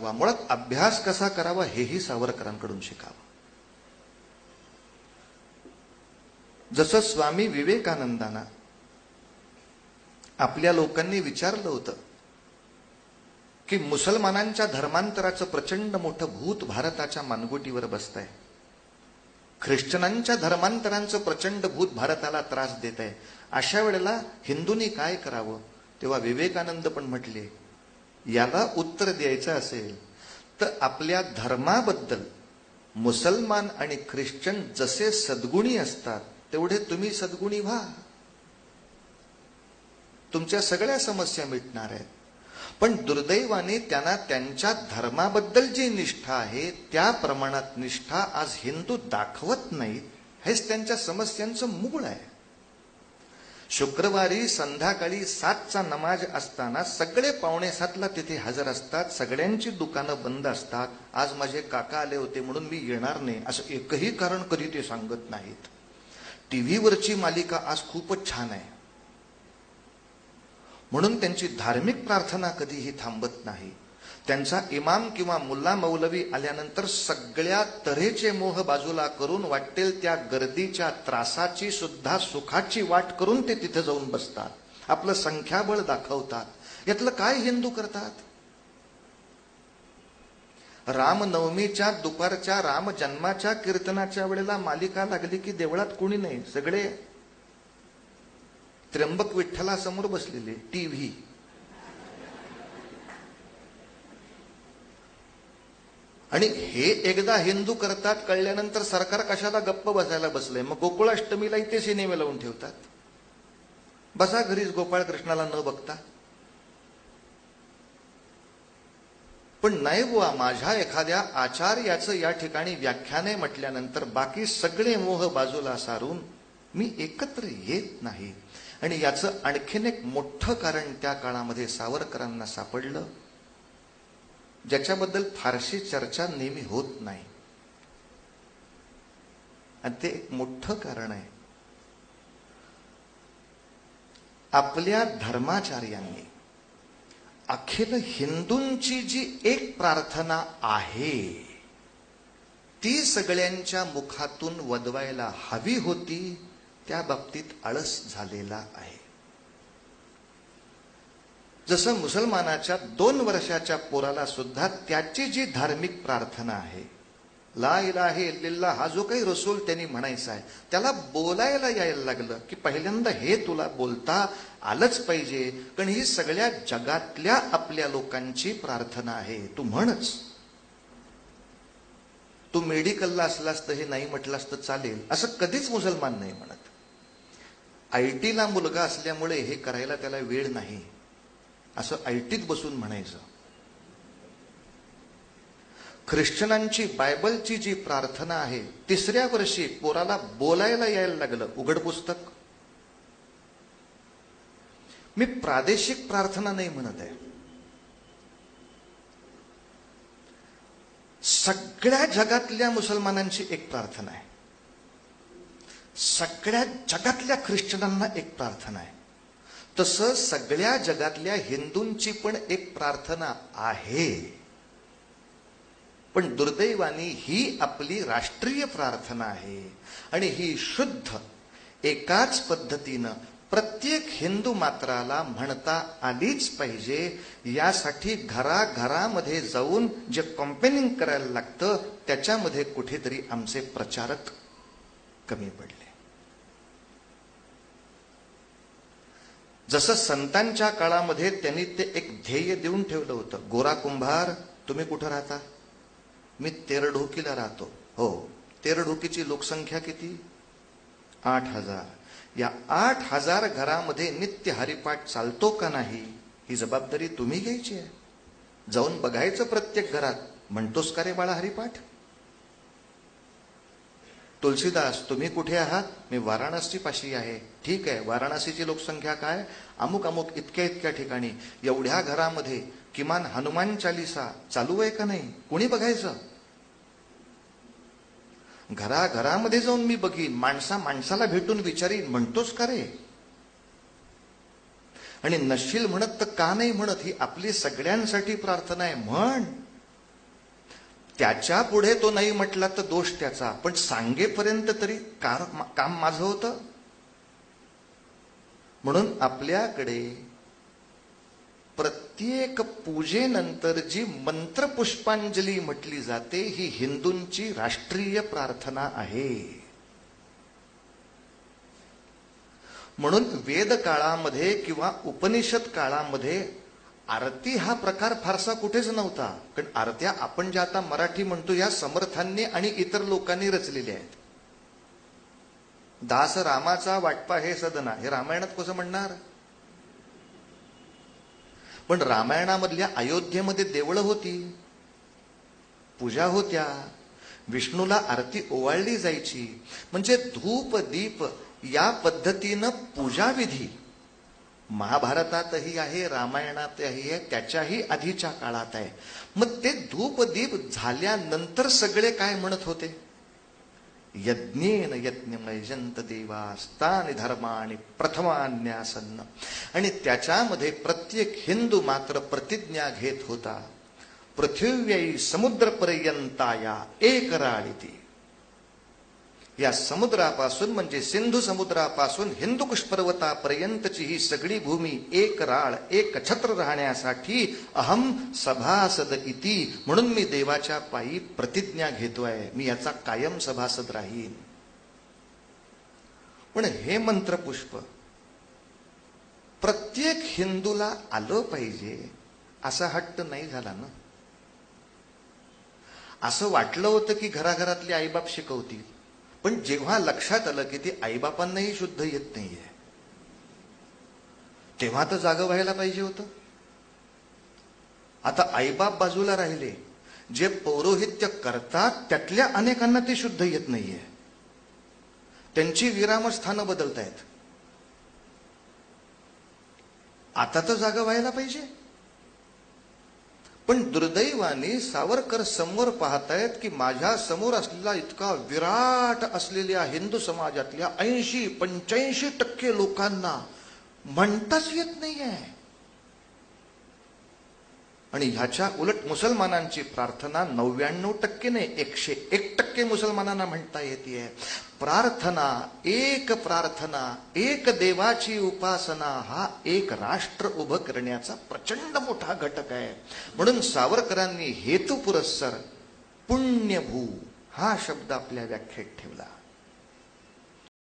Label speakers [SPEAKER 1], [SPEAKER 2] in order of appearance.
[SPEAKER 1] मुळात अभ्यास कसा करावा हेही सावरकरांकडून शिकावं. जसं स्वामी विवेकानंदांना आपल्या लोकांनी विचारलं होतं की मुसलमानांच्या धर्मांतराचं प्रचंड मोठं भूत भारताच्या मानगुटीवर बसतंय, ख्रिश्चनांच्या धर्मांतरांचं प्रचंड भूत भारताला त्रास देत आहे, अशा वेळेला हिंदूंनी काय करावं. तेव्हा विवेकानंद पण म्हटले, याला उत्तर द्यायचं असेल तर आपल्या धर्माबद्दल मुसलमान आणि ख्रिश्चन जसे सद्गुणी असतात तेवढे तुम्ही सद्गुणी व्हा, तुमच्या सगळ्या समस्या मिटणार आहेत. पण दुर्दैवाने त्यांना त्यांच्या धर्माबद्दल जी निष्ठा आहे त्या प्रमाणात निष्ठा आज हिंदू दाखवत नाहीत. हेच त्यांच्या समस्यांचं मूळ आहे. शुक्रवारी संध्याकाळी 7चा नमाज असताना सगळे 6:45ला तिथे हजर असतात, सगळ्यांची दुकानं बंद असतात. आज माझे काका आले होते म्हणून मी येणार नाही असं एकही कारण कधी ते सांगत नाहीत. टीव्हीवरची मालिका आज खूपच छान आहे म्हणून त्यांची धार्मिक प्रार्थना कधीही थांबत नाही. त्यांचा इमाम किंवा मुल्ला मौलवी आल्यानंतर सगळ्या तऱ्हेचे मोह बाजूला करून वाटेल त्या गर्दीच्या त्रासाची सुद्धा सुखाची वाट करून ते तिथे जाऊन बसतात, आपलं संख्याबळ दाखवतात. यातलं काय हिंदू करतात. रामनवमीच्या दुपारच्या राम जन्माच्या कीर्तनाच्या वेळेला मालिका लागली की देवळात कोणी नाही, सगळे त्र्यंबक विठ्ठलासमोर बसलेले. टीव्ही आणि हे एकदा हिंदू करतात कळल्यानंतर सरकार कशाला गप्प बसायला बसलंय. मग गोकुळाष्टमीला इथे सिनेमे लावून ठेवतात. बसा घरीच गोपाळ कृष्णाला न बघता. पण नाही बुवा, माझ्या एखाद्या आचार्याचं या ठिकाणी व्याख्याने म्हटल्यानंतर बाकी सगळे मोह बाजूला सारून मी एकत्र येत नाही. आणि याचं आणखीन एक मोठं कारण त्या काळामध्ये सावरकरांना सापडलं, ज्याच्याबद्दल फारशी चर्चा नेहमी होत नाही. आणि ते एक मोठं कारण आहे, आपल्या धर्माचार्यांनी अखिल हिंदूंची जी एक प्रार्थना आहे ती सगळ्यांच्या मुखातून वदवायला हवी होती, त्या बाबतीत आळस झालेला आहे. जसं मुसलमानाच्या 2 वर्षाच्या पोराला सुद्धा त्याची जी धार्मिक प्रार्थना आहे, ला इलाहा इल्लल्लाह, हा जो काही रसूल त्यांनी म्हणायचा आहे, त्याला बोलायला यायला लागलं की पहिल्यांदा हे तुला बोलता आलंच पाहिजे, कारण ही सगळ्या जगातल्या आपल्या लोकांची प्रार्थना आहे, तू म्हणच. तू मेडिकलला असलास तर हे नाही म्हटलास तर चालेल असं कधीच मुसलमान नाही म्हणत. आयटीला मुलगा असल्यामुळे हे करायला त्याला वेळ नाही असं आयटीत बसून म्हणायचं. ख्रिश्चनांची बायबलची जी प्रार्थना आहे, 3ऱ्या वर्षी पोराला बोलायला यायला लागलं, उघड पुस्तक. मी प्रादेशिक प्रार्थना नाही म्हणत आहे, सगळ्या जगातल्या मुसलमानांची एक प्रार्थना आहे, सगळ्या जगातल्या ख्रिश्चनांना एक प्रार्थना आहे, तसं सगळ्या जगातल्या हिंदूंची पण एक प्रार्थना आहे. पण दुर्दैवाने ही आपली राष्ट्रीय प्रार्थना आहे आणि ही शुद्ध एकाच पद्धतीनं प्रत्येक हिंदू मात्राला म्हणता आलीच पाहिजे. यासाठी घराघरामध्ये जाऊन जे कॉम्पेनिंग करायला लागतं त्याच्यामध्ये कुठेतरी आमचे प्रचारक कमी पडले. जसं संतांच्या काळामध्ये त्यांनी ते एक ध्येय देऊन ठेवलं होतं, गोरा कुंभार तुम्ही कुठं राहता, मी तेरढोकीला राहतो. हो, तेरढोकीची लोकसंख्या किती, 8,000. या 8,000 घरामध्ये नित्य हरिपाठ चालतो का नाही ही जबाबदारी तुम्ही घ्यायची आहे. जाऊन बघायचं प्रत्येक घरात, म्हणतोस का रे बाळा हरिपाठ. तुलसीदास तुम्ही कुठे आहात, मी वाराणसी पाशी आहे. ठीक आहे, वाराणसीची लोकसंख्या काय, अमुक अमुक इतक्या इतक्या ठिकाणी. एवढ्या घरामध्ये किमान हनुमान चालीसा चालू आहे का नाही, कोणी बघायचं. घराघरामध्ये जाऊन मी बघीन, माणसाला भेटून विचारीन, म्हणतोस का रे. आणि नशील म्हणत तर का नाही म्हणत, ही आपली सगळ्यांसाठी प्रार्थना आहे. म्हण, त्याच्या पुढे तो नाही म्हटला तर दोष त्याचा, पण सांगेपर्यंत तरी काम माझं होतं. म्हणून आपल्याकडे प्रत्येक पूजेनंतर जी मंत्रपुष्पांजली म्हटली जाते ही हिंदूंची राष्ट्रीय प्रार्थना आहे. म्हणून वेद काळामध्ये किंवा उपनिषद काळामध्ये आरती हा प्रकार फारसा कुठेच नव्हता. कारण आरत्या आपण ज्या आता मराठी म्हणतो या समर्थांनी आणि इतर लोकांनी रचलेल्या आहेत. दास रामाचा वाटपा हे सदना हे रामायणात कसं म्हणणार? पण रामायणामधल्या अयोध्येमध्ये देवळं होती, पूजा होत्या, विष्णूला आरती ओवाळली जायची. म्हणजे धूप दीप या पद्धतीनं पूजाविधी महाभारतातही आहे, रामायणातही आहे, त्याच्याही आधीच्या काळात आहे. मग ते धूप दीप झाल्यानंतर सगळे काय म्हणत होते? यज्ञेन यज्ञमयजंत देवास्तानि धर्माणि प्रथमान्यासन्न. आणि त्याच्यामध्ये प्रत्येक हिंदू मात्र प्रतिज्ञा घेत होता, पृथिव्यै समुद्रपर्यंताया एक राळीती. या समुद्रापासून म्हणजे सिंधू समुद्रापासून हिंदुकुश पर्वतापर्यंतची ही सगळी भूमी एक राळ एक छत्र राहण्यासाठी अहम सभासद इति, म्हणून मी देवाच्या पायी प्रतिज्ञा घेतोय, मी याचा कायम सभासद राहीन. पण हे मंत्रपुष्प प्रत्येक हिंदूला आलं पाहिजे असा हट्ट नाही झाला ना. असं वाटलं होतं की घराघरातले आईबाप शिकवतील, पण जेव्हा लक्षात आलं की ते आईबापांनाही शुद्ध येत नाहीये, तेव्हा तर जागं व्हायला पाहिजे होतं. आता आईबाप बाजूला राहिले, जे पौरोहित्य करतात त्यातल्या अनेकांना ते शुद्ध येत नाहीये, त्यांची विरामस्थानं बदलतायत. आता तर जागं व्हायला पाहिजे. पण दुर्दैवाने सावरकर समोर पाहतायत की माझ्या समोर असलेला इतका विराट असलेल्या हिंदू समाजातल्या 80-85% लोकांना म्हणताच येत नाहीये. आणि ह्याच्या उलट मुसलमानांची प्रार्थना 99% नाही 101% मुसलमानांना म्हणता येते. प्रार्थना, एक देवाची उपासना हा एक राष्ट्र उभं करण्याचा प्रचंड मोठा घटक आहे. म्हणून सावरकरांनी हेतुपुरस्सर पुण्यभू हा शब्द आपल्या व्याख्येत ठेवला.